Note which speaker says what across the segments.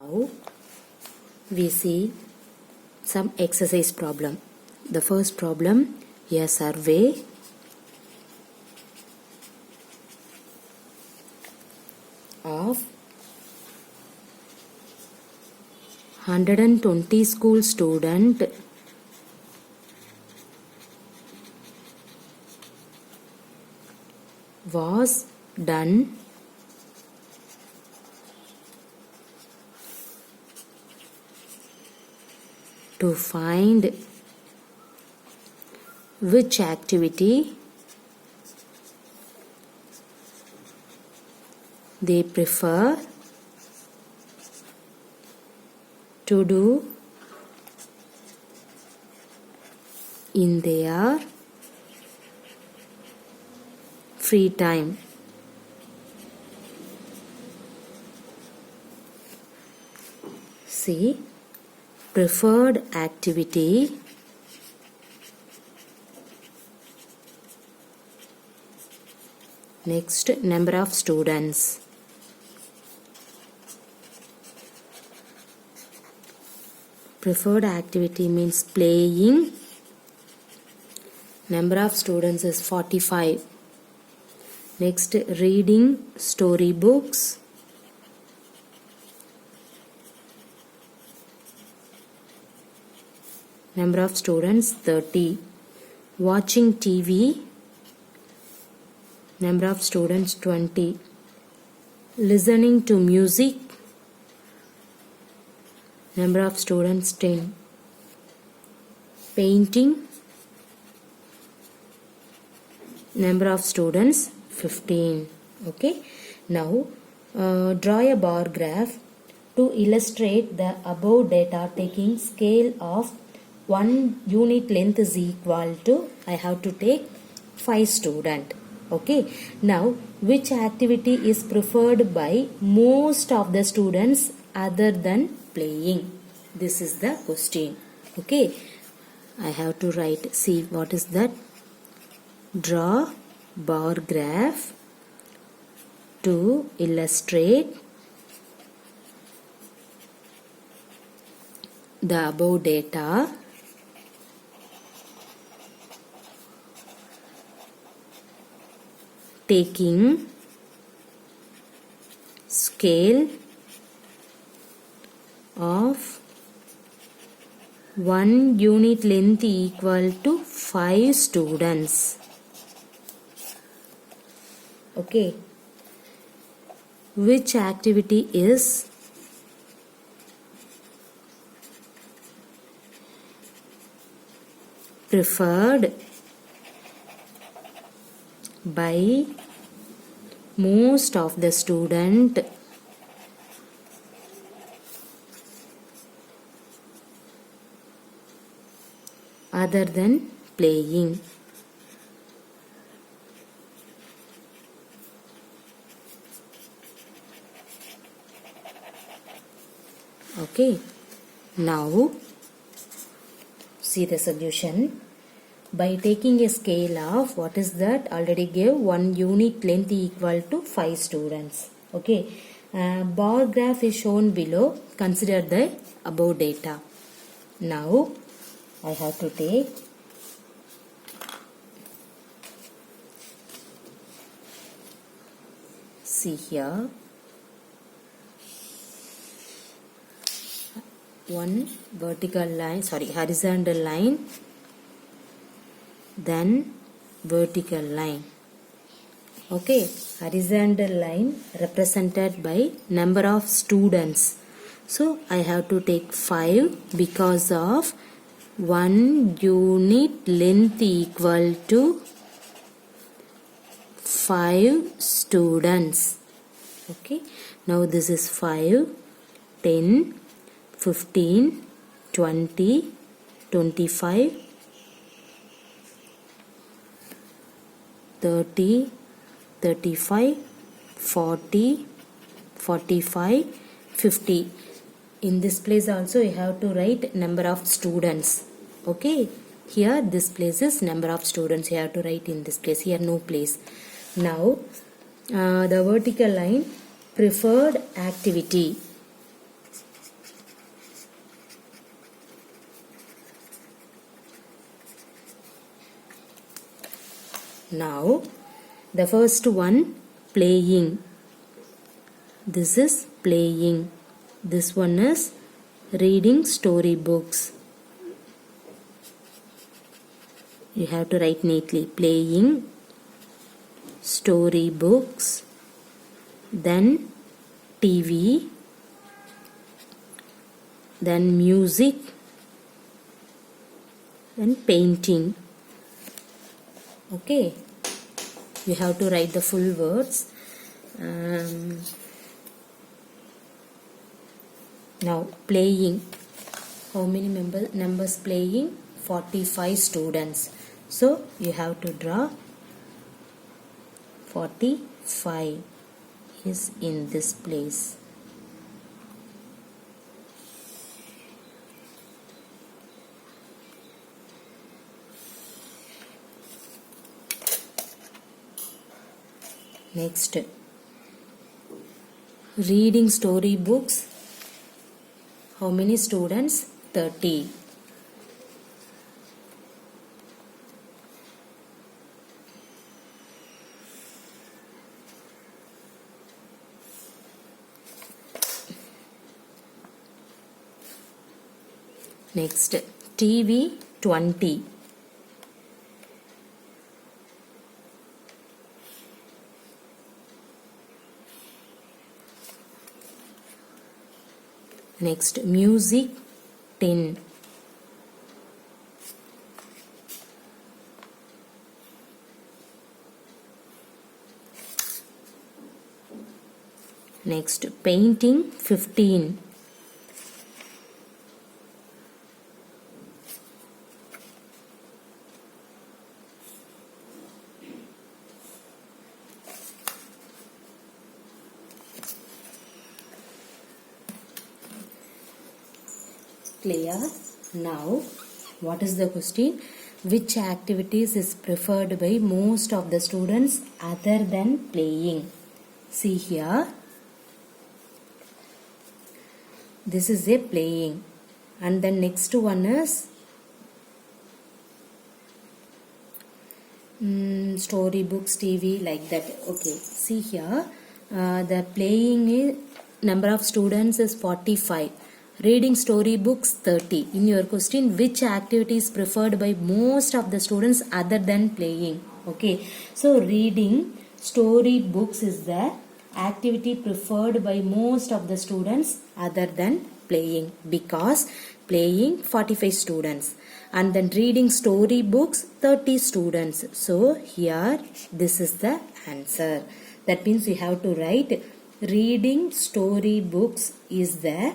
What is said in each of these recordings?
Speaker 1: Now we see some exercise problem. The first problem, a survey of 120 school student was done to find which activity they prefer to do in their free time. See, preferred activity next, number of students. Preferred activity means playing. Number of students is 45. Next, reading storybooks. Number of students 30. Watching TV. Number of students 20. Listening to music. Number of students 10. Painting. Number of students 15. Okay. Now draw a bar graph to illustrate the above data, taking scale of 1 unit length is equal to, I have to take 5 student. Okay. Now which activity is preferred by most of the students other than playing? This is the question. Okay. I have to write, see what is that? Draw bar graph to illustrate the above data, taking scale of 1 unit length equal to 5 students. Okay. Which activity is preferred by most of the student other than playing? Okay. Now see the solution. By taking a scale of, what is that? Already gave 1 unit length equal to 5 students. Okay. Bar graph is shown below. Consider the above data. Now I have to take see here one vertical line, horizontal line, then vertical line. Okay, horizontal line represented by number of students. So I have to take 5 because of 1 unit length equal to 5 students. Okay, now this is 5, 10, 15, 20, 25, 30, 35, 40, 45, 50. In this place also you have to write number of students. Okay. Here this place is number of students. You have to write in this place. Here no place. Now the vertical line, preferred activity. Now the first one, playing. This is playing. This one is reading storybooks. You have to write neatly. Playing, storybooks, then TV, then music, then painting. Okay, you have to write the full words. Now playing. How many numbers playing? 45 students. So you have to draw 45 is in this place. Next, reading storybooks. How many students? 30. Next, TV, 20. Next, music, 10. Next, painting, 15. Clear? Now, what is the question? Which activities is preferred by most of the students other than playing? See here. This is a playing. And the next one is storybooks, TV, like that. Okay, see here. The playing number of students is 45. Reading storybooks, 30. In your question, which activity is preferred by most of the students other than playing? Okay, so reading storybooks is the activity preferred by most of the students other than playing, because playing 45 students and then reading storybooks 30 students. So here this is the answer. That means you have to write reading storybooks is the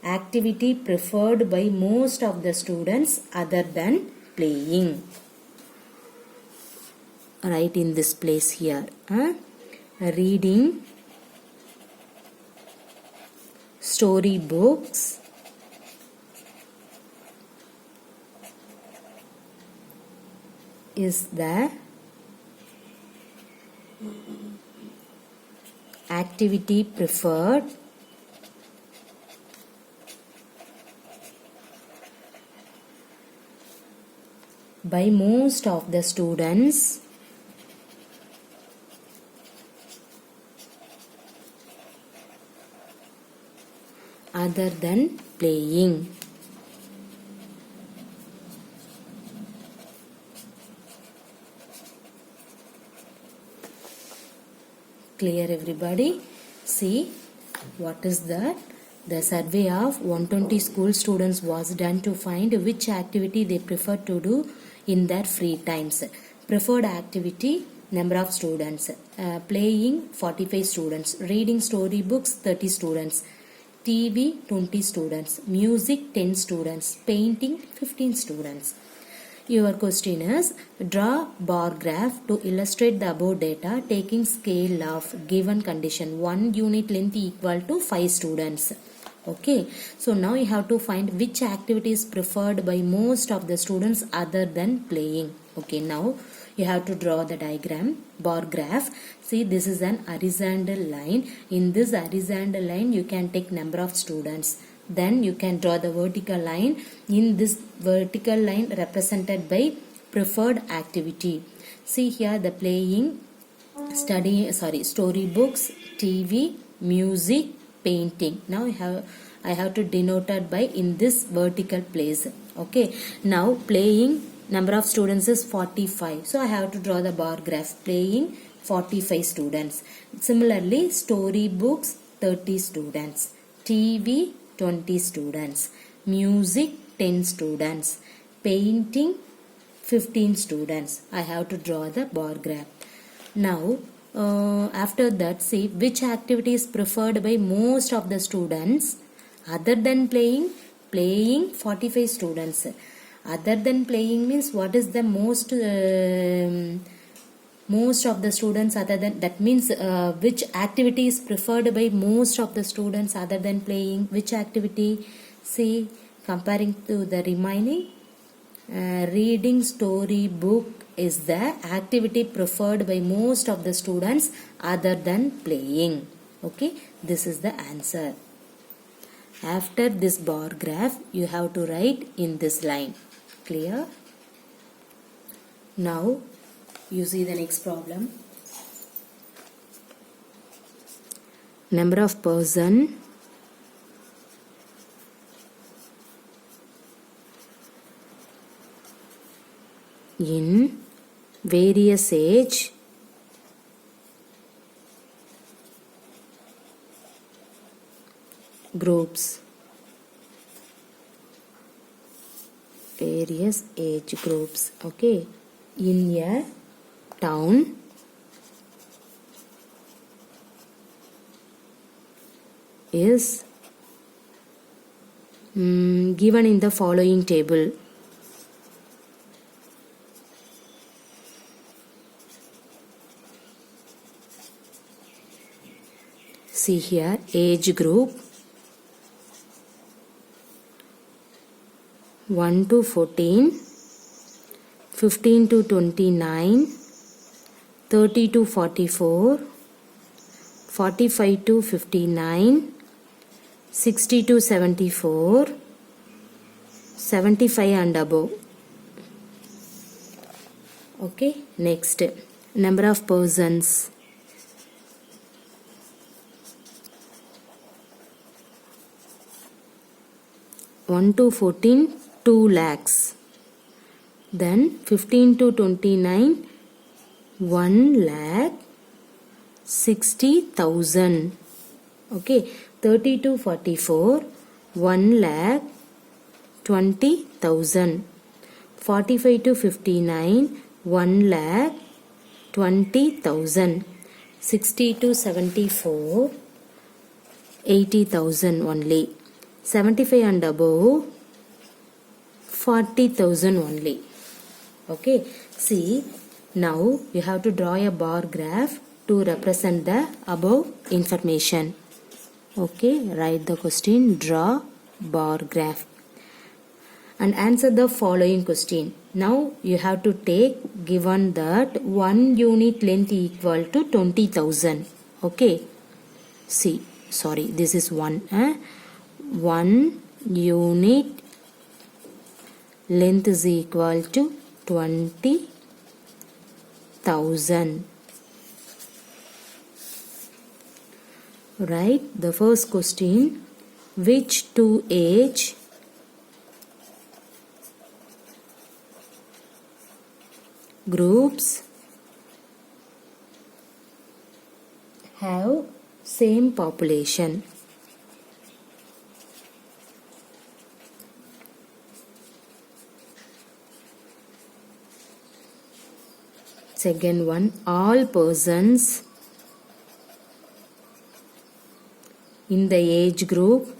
Speaker 1: activity preferred by most of the students other than playing. Write in this place here. Reading storybooks is the activity preferred by most of the students other than playing. Clear, everybody? See, what is that? The survey of 120 school students was done to find which activity they prefer to do in their free times. Preferred activity, number of students. Playing, 45 students. Reading storybooks, 30 students. TV, 20 students. Music, 10 students. Painting, 15 students. Your question is, draw bar graph to illustrate the above data taking scale of given condition. 1 unit length equal to 5 students. Okay, so now you have to find which activity is preferred by most of the students other than playing. Okay, now you have to draw the diagram, bar graph. See, this is an horizontal line. In this horizontal line, you can take number of students. Then you can draw the vertical line. In this vertical line represented by preferred activity. See here the playing, storybooks, TV, music, painting. Now I have to denote it by in this vertical place. Okay. Now playing, number of students is 45. So I have to draw the bar graph. Playing 45 students. Similarly, storybooks 30 students. TV 20 students. Music 10 students. Painting 15 students. I have to draw the bar graph. Now after that, see which activity is preferred by most of the students other than playing. Playing 45 students. Other than playing means what is the most of the students other than, that means which activity is preferred by most of the students other than playing. Which activity? See, comparing to the remaining, reading story book is the activity preferred by most of the students other than playing. Okay, this is the answer. After this bar graph, you have to write in this line. Clear? Now, you see the next problem. Number of person in various age groups. Various age groups. Okay. In a town is given in the following table. See here, age group 1 to 14, 15 to 29, 30 to 44, 45 to 59, 60 to 74, 75 and above. Okay, next, number of persons. One to 14, 2 lakhs. Then 15 to 29, 1 lakh 60,000. Okay, 30 to 44, 1 lakh 20,000. 45 to 59, 1 lakh 20,000. 60 to 74, 80,000 only. 75 and above, 40,000 only. Okay, see, now you have to draw a bar graph to represent the above information. Okay, write the question, draw bar graph and answer the following question. Now you have to take, given that 1 unit length equal to 20,000. Okay, see, sorry, this is 1 unit length is equal to 20,000. Right, the first question, which two age groups have same population? Second one, all persons in the age group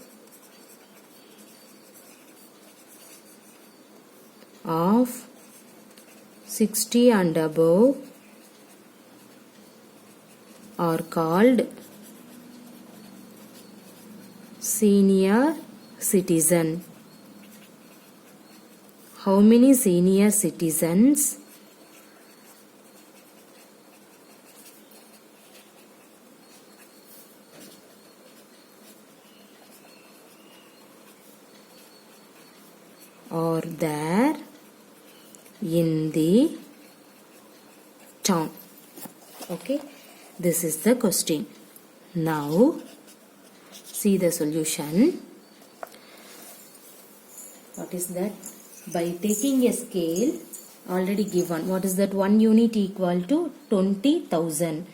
Speaker 1: of 60 and above are called senior citizen. How many senior citizens are there in the town. Okay, this is the question. Now see the solution. What is that? By taking a scale already given, what is that? 1 unit equal to 20,000.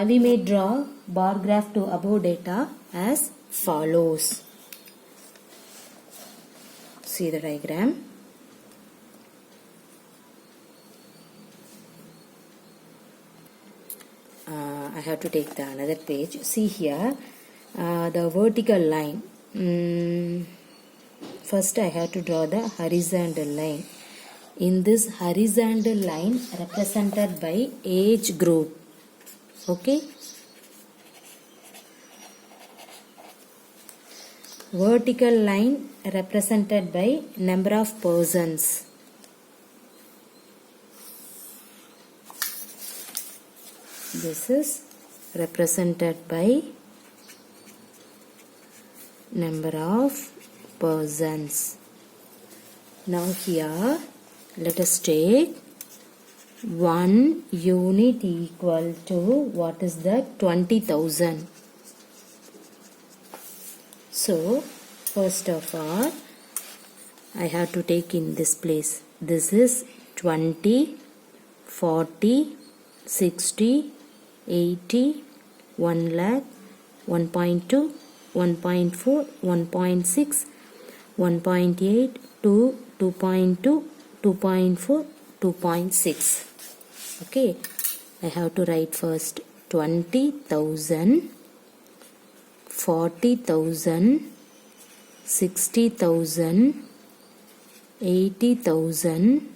Speaker 1: We may draw bar graph to above data as follows. See the diagram. I have to take the another page. See here, the vertical line. First I have to draw the horizontal line. In this horizontal line represented by age group. Okay. Vertical line represented by number of persons. This is represented by number of persons. Now here let us take 1 unit equal to, what is that? 20,000. So first of all I have to take in this place. This is 20, 40, 60, 80, 1 lakh, 1.2, 1.4, 1.6, 1.8, 2, 2.2, 2.4, 2.6. Okay, I have to write first 20,000, 40,000, 60,000, 80,000,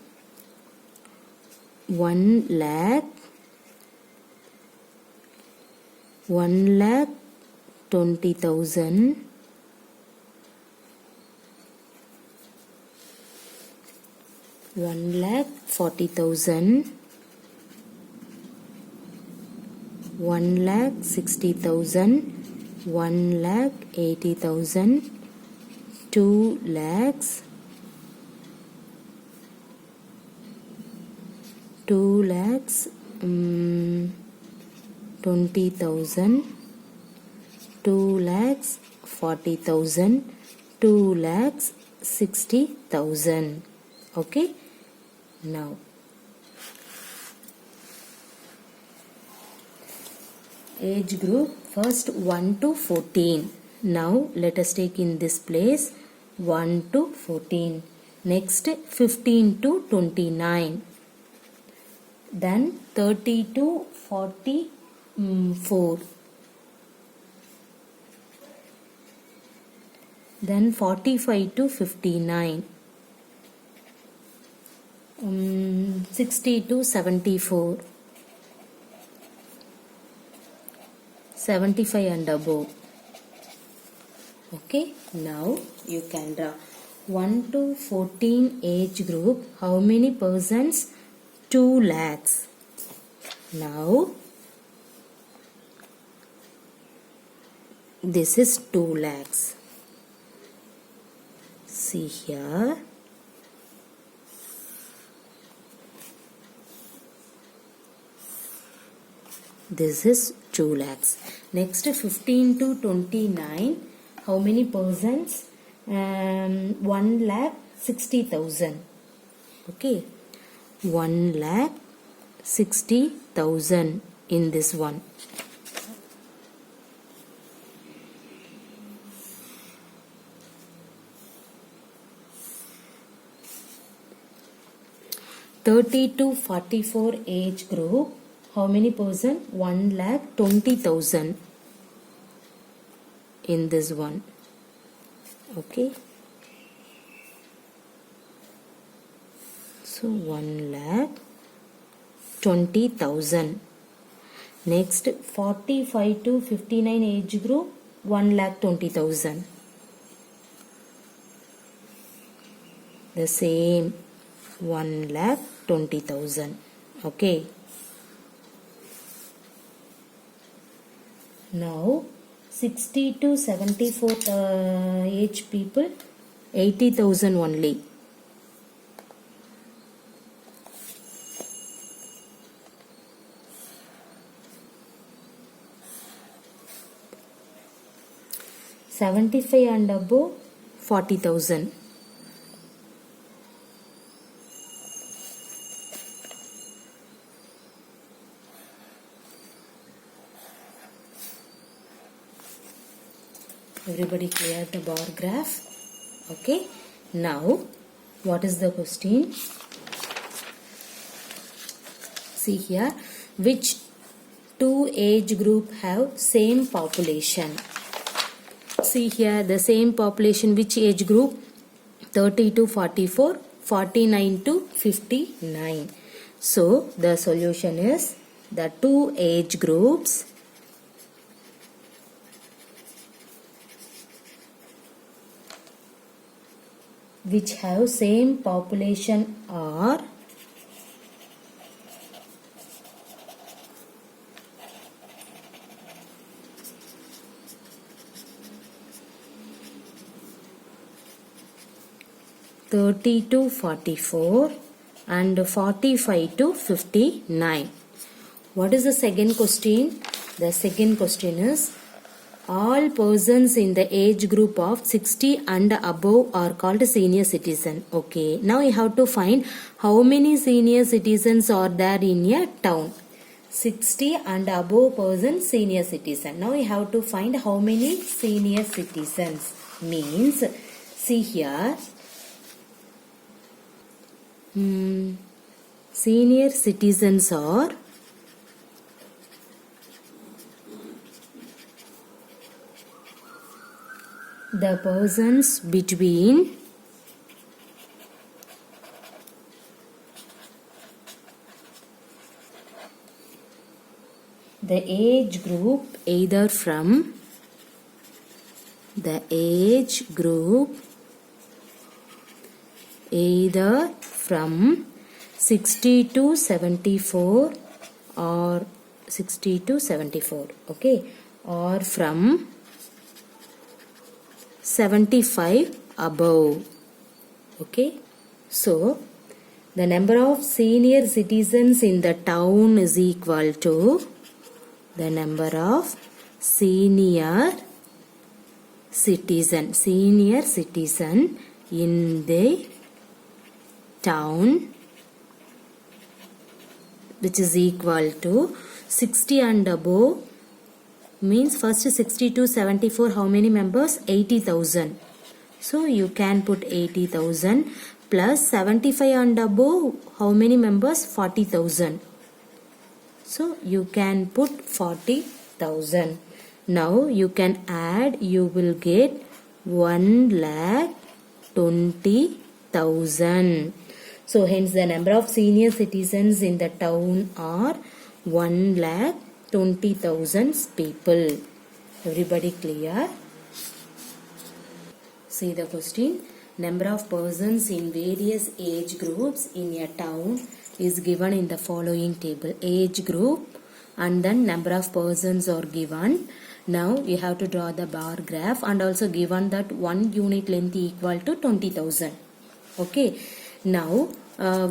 Speaker 1: 1 lakh, 1 lakh 20,000, 1 lakh 40,000, 1 lakh 60,000, 1 lakh 80,000, 2 lakhs, 2 lakhs 20,000, 2 lakhs 40,000, 2 lakhs 60,000. Okay, now age group first 1 to 14. Now let us take in this place 1 to 14. Next 15 to 29. Then 30 to 44. Then 45 to 59. 60 to 74. 75 and above. Okay, now you can draw 1 to 14 age group. How many persons? 2 lakhs. Now this is 2 lakhs. See here. This is 2 lakhs. Next 15 to 29. How many persons? 1 lakh 60,000. Okay. 1 lakh 60,000 in this one. (30 to 44 age group). How many person? 1 lakh 20,000 in this one. Okay. So 1 lakh 20,000. Next 45 to 59 age group, 1 lakh 20,000. The same 1 lakh 20,000. Okay. Now 60 to 74 age people, 80,000 only. 75 and above 40,000. Everybody clear the bar graph? Okay. Now, what is the question? See here, which two age group have same population? See here, the same population, which age group? 30 to 44, 49 to 59. So, the solution is the two age groups which have same population are (30 to 44) and 45 to 59. What is the second question? The second question is, all persons in the age group of 60 and above are called senior citizen. Okay, now you have to find how many senior citizens are there in a town. 60 and above persons senior citizen. Now you have to find how many senior citizens. Means, see here, senior citizens are the persons between the age group either from 60 to 74 or 60 to 74, okay, or from 75 above. Okay, so the number of senior citizens in the town is equal to the number of senior citizen in the town, which is equal to 60 and above. Means first 60 to 74, how many members? 80,000. So you can put 80,000 plus 75 and above, how many members? 40,000. So you can put 40,000. Now you can add, you will get 1,20,000. So hence the number of senior citizens in the town are 1,20,000 people. Everybody clear? See the question. Number of persons in various age groups in a town is given in the following table. Age group and then number of persons are given. Now you have to draw the bar graph and also given that 1 unit length equal to 20,000. Okay. Now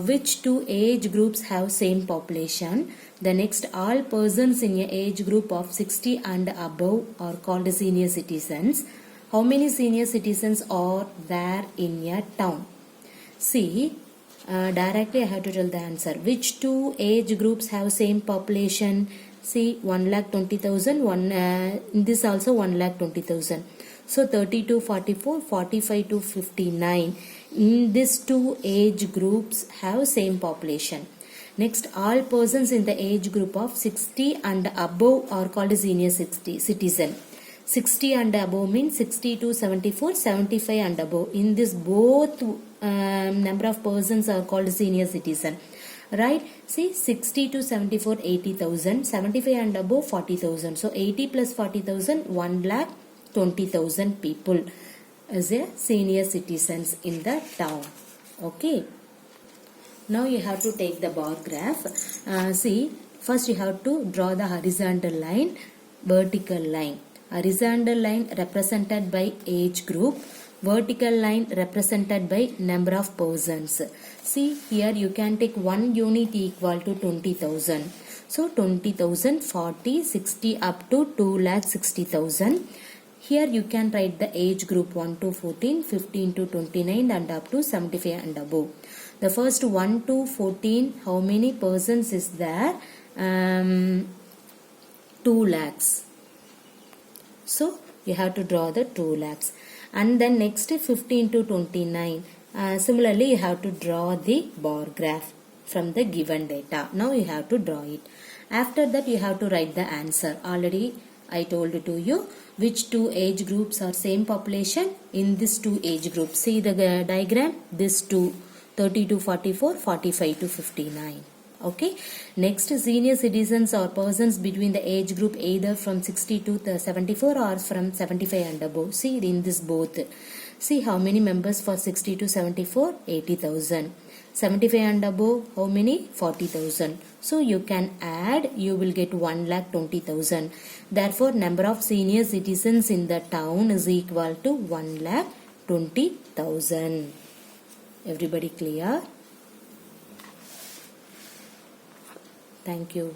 Speaker 1: which two age groups have same population? The next, all persons in a age group of 60 and above are called senior citizens. How many senior citizens are there in a town? See, directly I have to tell the answer. Which two age groups have same population? See, 1,20,000, this also 1,20,000. So 30 to 44, 45 to 59. These two age groups have same population. Next, all persons in the age group of 60 and above are called senior citizen. 60 and above means 60 to 74, 75 and above. In this both number of persons are called senior citizen. Right? See, 60 to 74, 80,000. 75 and above, 40,000. So 80 plus 40,000, 1,20,000 people as a senior citizens in the town. Okay. Now you have to take the bar graph. See, first you have to draw the horizontal line, vertical line. Horizontal line represented by age group, vertical line represented by number of persons. See, here you can take 1 unit equal to 20,000. So 20,000, 40, 60 up to 2,60,000. Here you can write the age group 1 to 14, 15 to 29 and up to 75 and above. The first 1 to 14, how many persons is there? 2 lakhs. So you have to draw the 2 lakhs. And then next 15 to 29. Similarly, you have to draw the bar graph from the given data. Now you have to draw it. After that, you have to write the answer. Already I told to you which two age groups are same population in this two age groups. See the diagram. This two, 30 to 44, 45 to 59. Okay. Next, senior citizens or persons between the age group either from 60 to 74 or from 75 and above. See in this both. See how many members for 60 to 74? 80,000. 75 and above, how many? 40,000. So you can add, you will get 1,20,000. Therefore, number of senior citizens in the town is equal to 1,20,000. Everybody clear? Thank you.